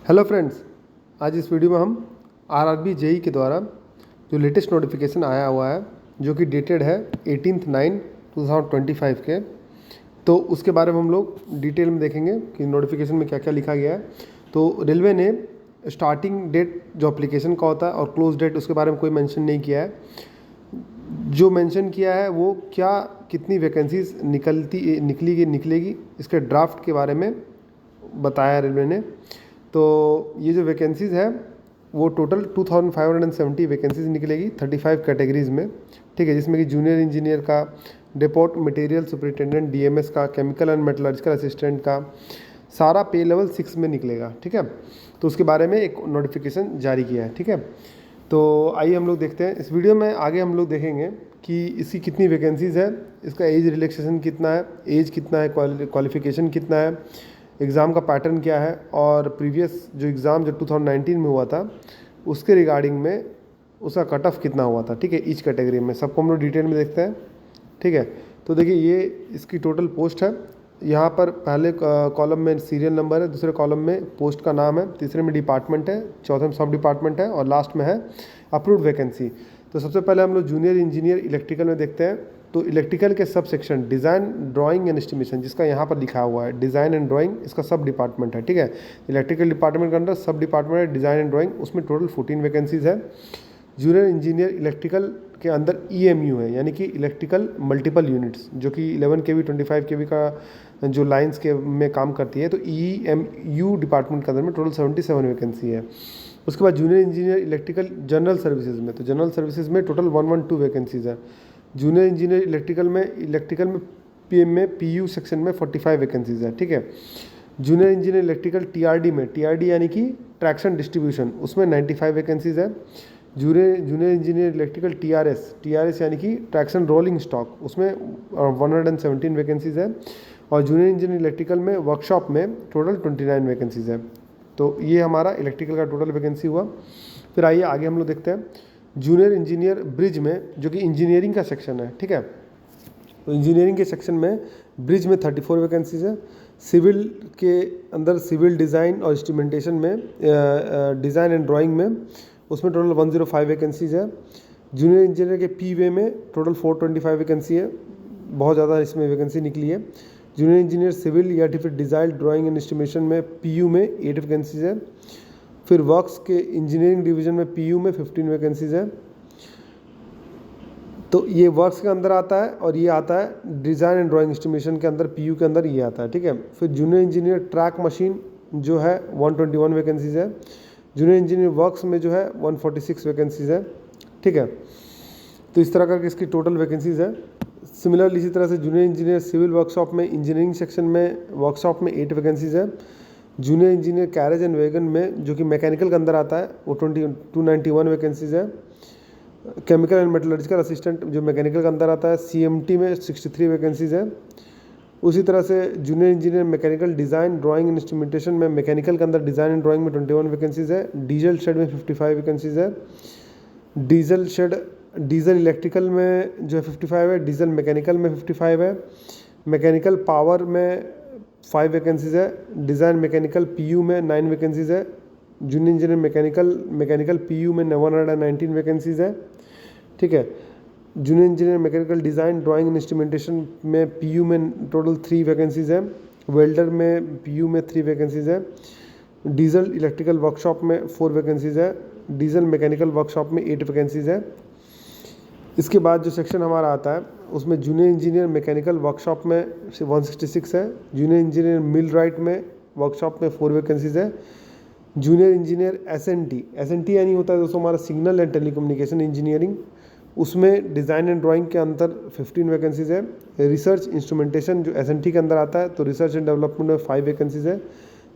Hello friends, आज इस video में हम आरआरबी जेई के द्वारा जो लेटेस्ट नोटिफिकेशन आया हुआ है जो कि डेटेड है 18/9/2025 के, तो उसके बारे में हम लोग डिटेल में देखेंगे कि नोटिफिकेशन में क्या क्या लिखा गया है। तो रेलवे ने स्टार्टिंग डेट जो एप्लीकेशन का होता है और क्लोज डेट उसके बारे में कोई मेंशन नहीं किया है। जो मेंशन किया है वो क्या कितनी वैकेंसीज निकलेगी इसके ड्राफ्ट के बारे में बताया रेलवे ने। तो ये जो वैकेंसीज़ है वो टोटल 2570 वैकेंसीज निकलेगी 35 कैटेगरीज़ में, ठीक है, जिसमें कि जूनियर इंजीनियर का, डेपोट मटेरियल सुपरिटेंडेंट डीएमएस का, केमिकल एंड मेटलर्जिकल असिस्टेंट का, सारा पे लेवल 6 में निकलेगा, ठीक है। तो उसके बारे में एक नोटिफिकेशन जारी किया है, ठीक है। तो आइए हम लोग देखते हैं इस वीडियो में। आगे हम लोग देखेंगे कि इसकी कितनी वैकेंसीज़ है, इसका एज रिलैक्सेशन कितना है, एज कितना है, क्वालिफिकेशन कितना है, एग्ज़ाम का पैटर्न क्या है, और प्रीवियस जो एग्ज़ाम जो 2019 में हुआ था उसके रिगार्डिंग में उसका कट ऑफ कितना हुआ था, ठीक है, ईच कैटेगरी में। सबको हम लोग डिटेल में देखते हैं, ठीक है। तो देखिए ये इसकी टोटल पोस्ट है। यहाँ पर पहले कॉलम में सीरियल नंबर है, दूसरे कॉलम में पोस्ट का नाम है, तीसरे में डिपार्टमेंट है, चौथे में सब डिपार्टमेंट है और लास्ट में है अप्रूव्ड वैकेंसी। तो सबसे पहले हम लोग जूनियर इंजीनियर इलेक्ट्रिकल में देखते हैं। तो इलेक्ट्रिकल के sub section design drawing and estimation, जिसका यहाँ पर लिखा हुआ है डिज़ाइन एंड ड्राइंग, इसका सब डिपार्टमेंट है, ठीक है। इलेक्ट्रिकल डिपार्टमेंट के अंदर सब डिपार्टमेंट है डिज़ाइन एंड ड्राइंग, उसमें टोटल 14 वैकेंसीज़ है। जूनियर इंजीनियर इलेक्ट्रिकल के अंदर EMU है, यानी कि इलेक्ट्रिकल मल्टीपल यूनिट्स, जो कि 11 kV 25 kV का जो लाइंस के में काम करती है। तो EMU डिपार्टमेंट के अंदर में टोटल 77 वैकेंसी है। उसके बाद junior engineer electrical general services में, तो जनरल सर्विसेज में टोटल 112 वैकेंसीज है। जूनियर इंजीनियर इलेक्ट्रिकल में PM में PU सेक्शन में 45 वैकेंसीज है, ठीक है। जूनियर इंजीनियर इलेक्ट्रिकल TRD में, TRD यानी कि ट्रैक्शन डिस्ट्रीब्यूशन, उसमें 95 वैकेंसीज है। जूनियर इंजीनियर इलेक्ट्रिकल TRS यानी कि ट्रैक्शन रोलिंग स्टॉक, उसमें 117 वैकेंसीज है। और जूनियर इंजीनियर इलेक्ट्रिकल में वर्कशॉप में टोटल 29 वैकेंसीज है। तो ये हमारा इलेक्ट्रिकल का टोटल वैकेंसी हुआ। फिर आइए आगे हम लोग देखते हैं जूनियर इंजीनियर ब्रिज में, जो कि इंजीनियरिंग का सेक्शन है, ठीक है। तो इंजीनियरिंग के सेक्शन में ब्रिज में 34 वैकेंसीज है। सिविल के अंदर सिविल डिज़ाइन और इंस्ट्रूमेंटेशन में, डिज़ाइन एंड ड्राइंग में, उसमें टोटल 105 वैकेंसीज है। जूनियर इंजीनियर के PWay में टोटल 425 वैकेंसी है, बहुत ज़्यादा इसमें वैकेंसी निकली है। जूनियर इंजीनियर सिविल या फिर डिज़ाइन ड्राइंग एंड एस्टिमेशन में PU में 8 वैकेंसीज है। फिर वर्क्स के इंजीनियरिंग डिवीजन में PU में 15 वैकेंसीज है। तो ये वर्क्स के अंदर आता है और ये आता है डिज़ाइन एंड ड्राइंग एस्टिमेशन के अंदर, PU के अंदर ये आता है, ठीक है। फिर जूनियर इंजीनियर ट्रैक मशीन जो है 121 वैकेंसीज है। जूनियर इंजीनियर वर्क्स में जो है 146 वैकेंसीज है, ठीक है। तो इस तरह करके इसकी टोटल वैकेंसीज है। सिमिलरली इसी तरह से जूनियर इंजीनियर सिविल वर्कशॉप में, इंजीनियरिंग सेक्शन में वर्कशॉप में 8 वैकेंसीज है। Junior engineer carriage and wagon में, जो कि मैकेनिकल के अंदर आता है, वो 291 वैकेंसीज है। केमिकल एंड मेटलर्जिकल असिस्टेंट जो मैकेनिकल के अंदर आता है, CMT में 63 वैकेंसीज है। उसी तरह से junior engineer mechanical design drawing and instrumentation में, मैकेनिकल के अंदर डिज़ाइन एंड ड्राइंग में 21 वैकेंसीज है। डीजल शेड में 55 वैकेंसीज है। डीजल इलेक्ट्रिकल में जो है 55 है, डीजल मैकेनिकल में 55 है। मैकेनिकल पावर में 5 वैकेंसीज है। डिज़ाइन मैकेनिकल PU में 9 वैकेंसीज है। जूनियर इंजीनियर मैकेनिकल PU में 119 वैकेंसीज है, ठीक है। Junior engineer mechanical design drawing and instrumentation में PU में टोटल 3 वैकेंसीज है। वेल्डर में PU में 3 वैकेंसीज है। डीजल इलेक्ट्रिकल वर्कशॉप में 4 वैकेंसीज है। डीजल मैकेनिकल वर्कशॉप में 8 वैकेंसीज है। इसके बाद जो सेक्शन हमारा आता है उसमें जूनियर इंजीनियर मैकेनिकल वर्कशॉप में 166 है। जूनियर इंजीनियर मिल राइट में वर्कशॉप में 4 वैकेंसीज है। जूनियर इंजीनियर SNT यानी होता है दोस्तों हमारा सिग्नल एंड टेलीकम्युनिकेशन इंजीनियरिंग, उसमें डिज़ाइन एंड ड्राइंग के अंदर 15 वैकेंसीज है। रिसर्च इंस्ट्रूमेंटेशन जो SNT के अंदर आता है, तो रिसर्च एंड डेवलपमेंट में 5 वैकेंसीज है।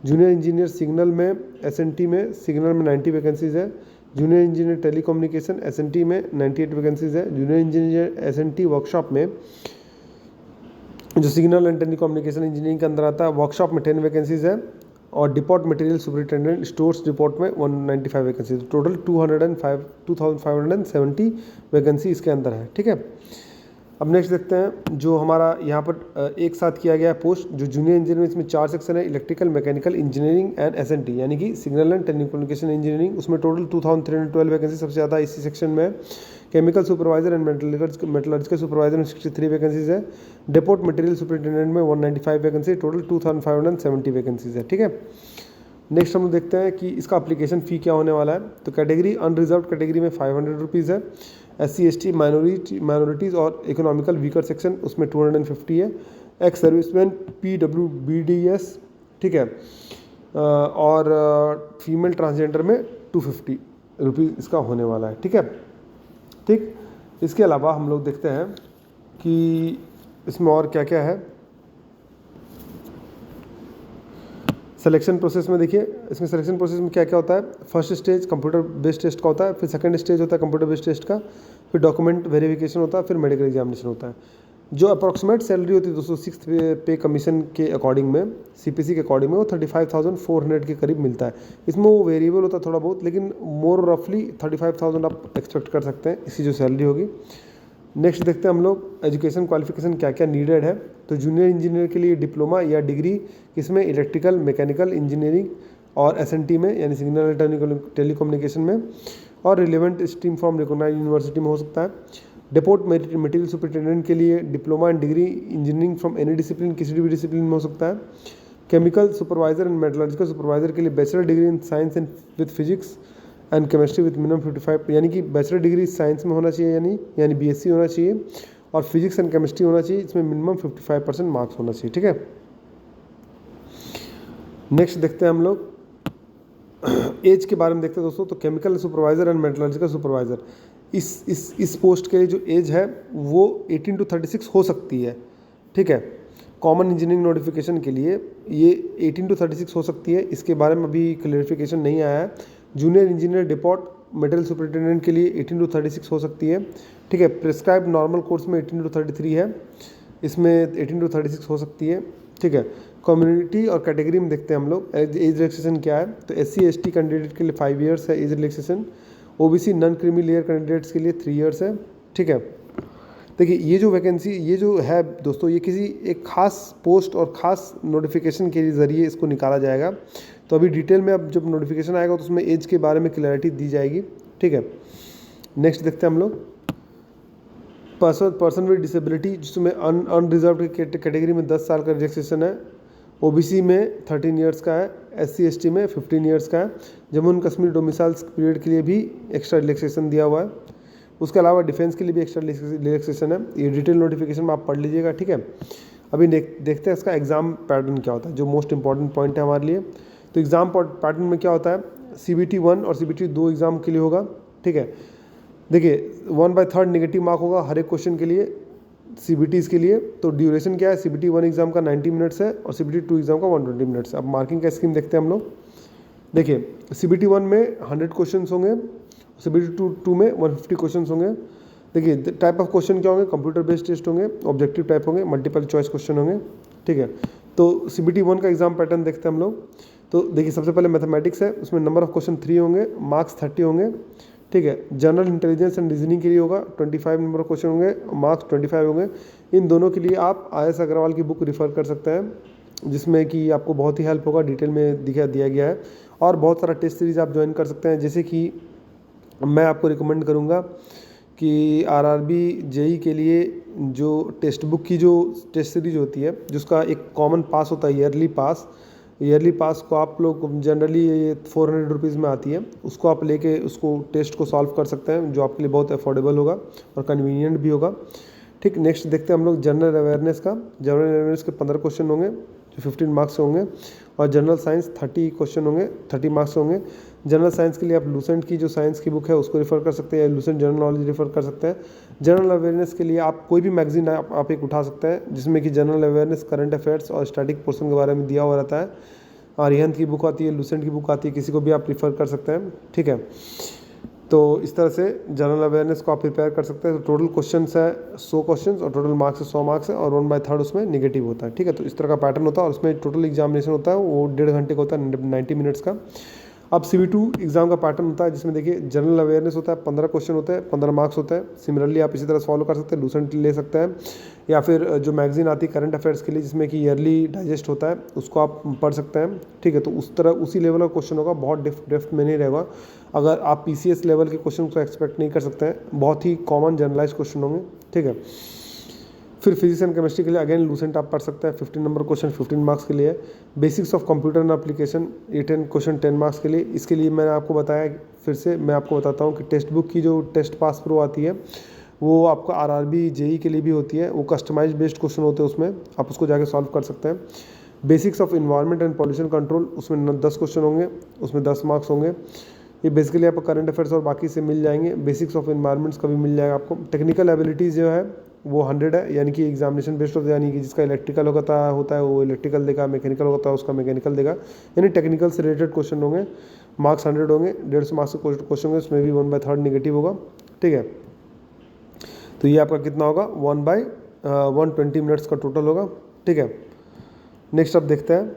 जूनियर इंजीनियर सिग्नल में SNT में, सिग्नल में 90 वैकेंसीज है। जूनियर इंजीनियर टेलीकम्युनिकेशन SNT में 98 वैकेंसीज है। जूनियर इंजीनियर SNT वर्कशॉप में, जो सिग्नल एंड टेलीकम्युनिकेशन इंजीनियरिंग के अंदर आता है, वर्कशॉप में 10 वैकेंसीज है। और depot material superintendent stores depot में 195 वैकेंसी, टोटल 2570 वैकेंसी इसके अंदर है, ठीक है। अब नेक्स्ट देखते हैं जो हमारा यहाँ पर एक साथ किया गया है पोस्ट, जो जूनियर इंजीनियर में इसमें 4 सेक्शन है, electrical, mechanical engineering and SNT यानी कि सिग्नल एंड टेलीकम्युनिकेशन इंजीनियरिंग। उसमें टोटल 2312 वैकेंसी सबसे ज़्यादा इसी सेक्शन में है। Chemical supervisor and metallurgical supervisor में 63 वैकेंसीज है। डेपोट मटेरियल सुपरिटेंडेंट में 195 वैकेंसी, टोटल 2570 वैकेंसीज है। ठीक है, नेक्स्ट हम लोग देखते हैं कि इसका एप्लीकेशन फ़ी क्या होने वाला है। तो कैटेगरी अनरिजर्व कैटेगरी में 500 रुपीज़ है। SC ST माइनॉरिटीज़ और इकोनॉमिकल वीकर सेक्शन उसमें 250 है। एक्स सर्विसमैन PWBDS, ठीक है, और फीमेल ट्रांसजेंडर में 250 रुपीज़ इसका होने वाला है। ठीक है, ठीक। इसके अलावा हम लोग देखते हैं कि इसमें और क्या क्या है। सिलेक्शन प्रोसेस में देखिए, इसमें सिलेक्शन प्रोसेस में क्या क्या होता है। First stage computer based test का होता है, फिर सेकंड स्टेज होता है कंप्यूटर बेस्ड टेस्ट का, फिर डॉक्यूमेंट वेरिफिकेशन होता है, फिर मेडिकल एग्जामिनेशन होता है। जो अप्रॉक्सीमेट सैलरी होती है 206 पे कमीशन के अकॉर्डिंग में, CPC के अकॉर्डिंग में वो 35,400 के करीब मिलता है। इसमें वो वेरिएबल होता है थोड़ा बहुत, लेकिन मोर रफली 35,000 आप एक्सपेक्ट कर सकते हैं इसकी जो सैलरी होगी। नेक्स्ट देखते हैं हम लोग एजुकेशन क्वालिफिकेशन क्या क्या नीडेड है। तो जूनियर इंजीनियर के लिए डिप्लोमा या डिग्री किसमें, इलेक्ट्रिकल, मैकेनिकल इंजीनियरिंग और SNT में यानी सिग्नल टेलीकम्युनिकेशन में, और relevant stream from recognised university में हो सकता है। डेपोट मटेरियल सुपरिटेंडेंट के लिए diploma and degree engineering from any discipline, किसी भी डिसिप्लिन में हो सकता है। Chemical supervisor and metallurgical supervisor के लिए bachelor degree in science and with physics and chemistry with minimum 55, यानी कि बैचलर डिग्री साइंस में होना चाहिए यानी BSc होना चाहिए, और फिजिक्स एंड केमिस्ट्री होना चाहिए, इसमें मिनिमम 55% मार्क्स होना चाहिए। ठीक है, नेक्स्ट देखते हैं हम लोग एज के बारे में देखते हैं दोस्तों। तो chemical supervisor and metallurgical supervisor इस पोस्ट के लिए जो एज है वो 18 to 36 हो सकती है। ठीक है, कॉमन इंजीनियरिंग नोटिफिकेशन के लिए ये 18 to 36 हो सकती है, इसके बारे में अभी क्लेरिफिकेशन नहीं आया है। Junior engineer depot material superintendent के लिए 18 to 36 हो सकती है। ठीक है, प्रिस्क्राइब नॉर्मल कोर्स में 18 to 33 है, इसमें 18 to 36 हो सकती है। ठीक है, कम्युनिटी और कैटेगरी में देखते हैं हम लोग एज रिलैक्सेशन क्या है। तो SC ST कैंडिडेट के लिए 5 ईयर्स है age relaxation. OBC non creamy layer candidates के लिए 3 ईयर्स है। ठीक है, देखिए ये जो वैकेंसी ये जो है दोस्तों, ये किसी एक खास पोस्ट और ख़ास नोटिफिकेशन के ज़रिए इसको निकाला जाएगा। तो अभी डिटेल में अब जब नोटिफिकेशन आएगा तो उसमें एज के बारे में क्लैरिटी दी जाएगी। ठीक है, नेक्स्ट देखते हैं हम लोग पर्सन विद डिसेबिलिटी, जिसमें अनरिजर्व कैटेगरी में 10 साल का रिलैक्सेशन है। OBC में 13 ईयर्स का है, SC ST में 15 ईयर्स का है। Jammu and Kashmir domicile period के लिए भी एक्स्ट्रा रिलैक्सेशन दिया हुआ है। उसके अलावा डिफेंस के लिए भी एक्स्ट्रा रिलैक्सेशन है। ये डिटेल नोटिफिकेशन में आप पढ़ लीजिएगा। ठीक है, अभी देखते हैं इसका एग्ज़ाम पैटर्न क्या होता है, जो मोस्ट इंपॉर्टेंट पॉइंट है हमारे लिए। तो एग्ज़ाम पैटर्न में क्या होता है, CBT 1 और CBT 2 एग्ज़ाम के लिए होगा। ठीक है, देखिए 1/3 नेगेटिव मार्क होगा हर एक क्वेश्चन के लिए CBTs के लिए। तो ड्यूरेशन क्या है, CBT 1 एग्ज़ाम का 90 मिनट्स है और CBT 2 एग्ज़ाम का 120 मिनट्स है। अब मार्किंग का स्कीम देखते हैं हम लोग। देखिए CBT 1 में 100 क्वेश्चन होंगे, CBT 2 में 150 क्वेश्चन होंगे। देखिए टाइप ऑफ क्वेश्चन क्या होंगे, कंप्यूटर बेस्ड टेस्ट होंगे, ऑब्जेक्टिव टाइप होंगे, मल्टीपल चॉइस क्वेश्चन होंगे। ठीक है, तो CBT 1 का एग्जाम पैटर्न देखते हैं हम लोग। तो देखिए सबसे पहले मैथमेटिक्स है, उसमें नंबर ऑफ क्वेश्चन 3 होंगे, मार्क्स 30 होंगे। ठीक है, जनरल इंटेलिजेंस एंड रीजनिंग के लिए होगा 25 नंबर ऑफ क्वेश्चन होंगे, मार्क्स 25 होंगे। इन दोनों के लिए आप IS अग्रवाल की बुक रिफ़र कर सकते हैं, जिसमें कि आपको बहुत ही हेल्प होगा, डिटेल में दिया गया है। और बहुत सारा टेस्ट सीरीज़ आप ज्वाइन कर सकते हैं, जैसे कि मैं आपको रिकमेंड करूँगा कि RRB JEE के लिए जो टेक्स्ट बुक की जो टेस्ट सीरीज होती है, जिसका एक कॉमन पास होता है ईयरली पास को आप लोग जनरली ये 400 रुपीज़ में आती है, उसको आप लेके उसको टेस्ट को सॉल्व कर सकते हैं, जो आपके लिए बहुत अफोर्डेबल होगा और कन्वीनियंट भी होगा। ठीक, नेक्स्ट देखते हैं हम लोग जनरल अवेयरनेस का। जनरल अवेयरनेस के 15 क्वेश्चन होंगे जो 15 मार्क्स होंगे, और जनरल साइंस 30 क्वेश्चन होंगे, 30 मार्क्स होंगे। जनरल साइंस के लिए आप लूसेंट की जो साइंस की बुक है उसको रेफर कर सकते हैं, या लूसेंट जनरल नॉलेज रेफर कर सकते हैं। जनरल अवेयरनेस के लिए आप कोई भी मैगजीन आप एक उठा सकते हैं, जिसमें कि जनरल अवेयरनेस, करंट अफेयर्स और स्टैटिक पोर्शन के बारे में दिया हुआ रहता है। आर्यहंत की बुक आती है, लूसेंट की बुक आती है, किसी को भी आप प्रीफर कर सकते हैं। ठीक है, तो इस तरह से जनरल अवेयरनेस को आप प्रिपेयर कर सकते हैं। तो टोटल क्वेश्चंस है 100 क्वेश्चंस और टोटल मार्क्स 100 मार्क्स है, और 1/3 उसमें नेगेटिव होता है। ठीक है, तो इस तरह का पैटर्न होता है, और उसमें टोटल एग्जामिनेशन होता है वो 1.5 घंटे का होता है, 90 मिनट्स का। अब CV2 एग्ज़ाम का पैटर्न होता है जिसमें देखिए जनरल अवेयरनेस होता है, 15 क्वेश्चन होते हैं, 15 मार्क्स होते हैं। सिमिलरली आप इसी तरह फॉलो कर सकते हैं, लूसेंट ले सकते हैं, या फिर जो मैगजीन आती है करंट अफेयर्स के लिए जिसमें कि ईयरली डाइजेस्ट होता है उसको आप पढ़ सकते हैं। ठीक है, तो उस तरह उसी लेवल का क्वेश्चन होगा, बहुत डेप्थ में नहीं रहेगा। अगर आप PCS लेवल के क्वेश्चन को एक्सपेक्ट नहीं कर सकते हैं, बहुत ही कॉमन जनरलाइज क्वेश्चन होंगे। ठीक है, फिर फिजिक्स एंड केमिस्ट्री के लिए अगेन लूसेंट आप पढ़ सकते हैं, 15 नंबर क्वेश्चन 15 मार्क्स के लिए। Basics of computer and application ये 10 क्वेश्चन 10 मार्क्स के लिए। इसके लिए मैंने आपको बताया, फिर से मैं आपको बताता हूँ कि टेक्स्ट बुक की जो टेस्ट पास प्रो आती है वो आपका RRB JEE के लिए भी होती है, वो कस्टमाइज बेस्ड क्वेश्चन होते हैं, उसमें आप उसको जाके सॉल्व कर सकते हैं। Basics of environment and pollution control, उसमें 10 क्वेश्चन होंगे, उसमें 10 मार्क्स होंगे। ये बेसिकली आपको करंट अफेयर्स और बाकी से मिल जाएंगे। बेसिक्स ऑफ इन्वायरमेंट्स का भी मिल जाएगा आपको। टेक्निकल एबिलिटीज़ जो है वो 100 है, यानी कि एग्जामिनेशन बेस्ड होता है, यानी कि जिसका इलेक्ट्रिकल होता है वो इलेक्ट्रिकल देगा, मैकेनिकल होता है उसका मैकेनिकल देगा, यानी टेक्निकल से रिलेटेड क्वेश्चन होंगे। मार्क्स 100 होंगे, 150 मार्क्स के क्वेश्चन होंगे, उसमें भी 1/3 नेगेटिव होगा। ठीक है, तो ये आपका कितना होगा 1/120 मिनट्स का टोटल होगा। ठीक है, नेक्स्ट अब देखते हैं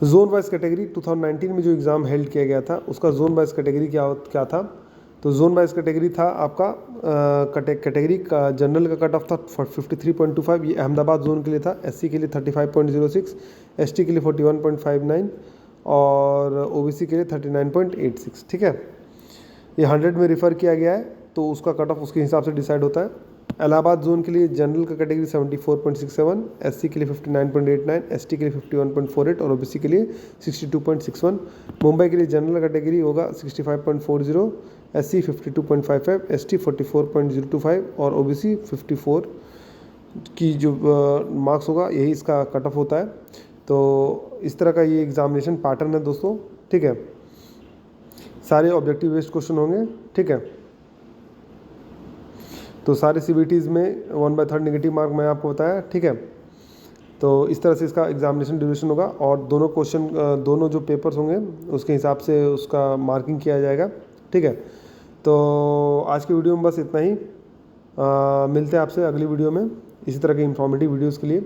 जोन वाइज कैटेगरी। 2019 में जो एग्ज़ाम हेल्ड किया गया था उसका जोन वाइज कैटेगरी क्या था। तो जोन वाइज कैटेगरी था आपका कैटेगरी का जनरल का कट ऑफ था 53.25, ये अहमदाबाद जोन के लिए था। SC के लिए 35.06, ST के लिए 41.59 और OBC के लिए 39.86। ठीक है, ये 100 में रिफ़र किया गया है तो उसका कट ऑफ उसके हिसाब से डिसाइड होता है। इलाहाबाद जोन के लिए जनरल का कैटेगरी 74.67, SC के लिए 59.89, ST के लिए 51.48 और OBC के लिए 62.61। मुंबई के लिए जनरल कैटेगरी होगा 65.40, SC 52.55, ST 44.025 और OBC 54 की जो मार्क्स होगा, यही इसका कट ऑफ होता है। तो इस तरह का ये एग्जामिनेशन पैटर्न है दोस्तों। ठीक है, सारे ऑब्जेक्टिव बेस्ड क्वेश्चन होंगे। ठीक है, तो सारे CBTs में 1/3 नेगेटिव मार्क मैं आपको बताया। ठीक है, तो इस तरह से इसका एग्जामिनेशन ड्यूरेशन होगा और दोनों जो पेपर्स होंगे उसके हिसाब से उसका मार्किंग किया जाएगा। ठीक है, तो आज की वीडियो में बस इतना ही। मिलते हैं आपसे अगली वीडियो में इसी तरह के इन्फॉर्मेटिव वीडियोज़ के लिए।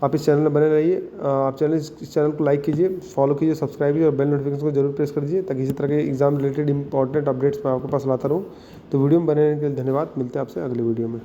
आप इस चैनल में बने रहिए। आप इस चैनल को लाइक कीजिए, फॉलो कीजिए, सब्सक्राइब कीजिए और बेल नोटिफिकेशन को जरूर प्रेस कर दीजिए ताकि इसी तरह के एग्जाम रिलेटेड इंपॉर्टेंट अपडेट्स मैं आपके पास लाता रहूँ। तो वीडियो में बने रहने के लिए धन्यवाद। मिलते हैं आपसे अगली वीडियो में।